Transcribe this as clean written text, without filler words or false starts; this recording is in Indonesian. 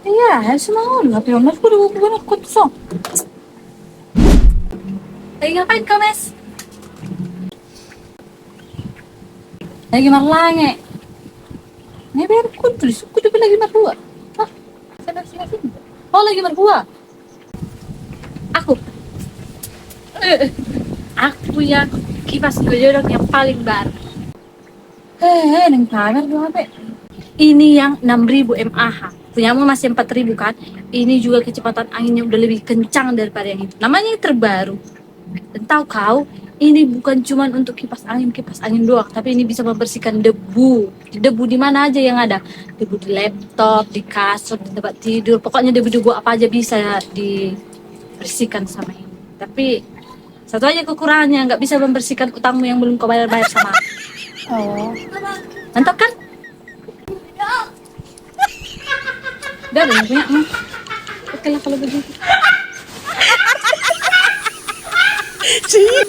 Iya, semua udah tapi mas udah bukan kosong. Lagi ngapain kau, Mes? Lagi marlange. Nih biar tulis, aku juga lagi marhua. Hah? Sana. Oh, lagi marhua. Aku. Aku punya kipas godok yang paling baru. Neng pamer dua HP. Ini yang 6.000 mAh. Punyamu masih 4.000 kan? Ini juga kecepatan anginnya udah lebih kencang daripada yang itu. Namanya yang terbaru. Dan tahu kau, ini bukan cuma untuk kipas angin doang, tapi ini bisa membersihkan debu. Debu di mana aja yang ada. Debu di laptop, di kasur, di tempat tidur. Pokoknya debu-debu apa aja bisa dibersihkan sama ini. Tapi satu aja kekurangannya, nggak bisa membersihkan utangmu yang belum kau bayar-bayar sama aku. Oh, Mantap kan? Udah yang punya. Oke lah kalau begitu.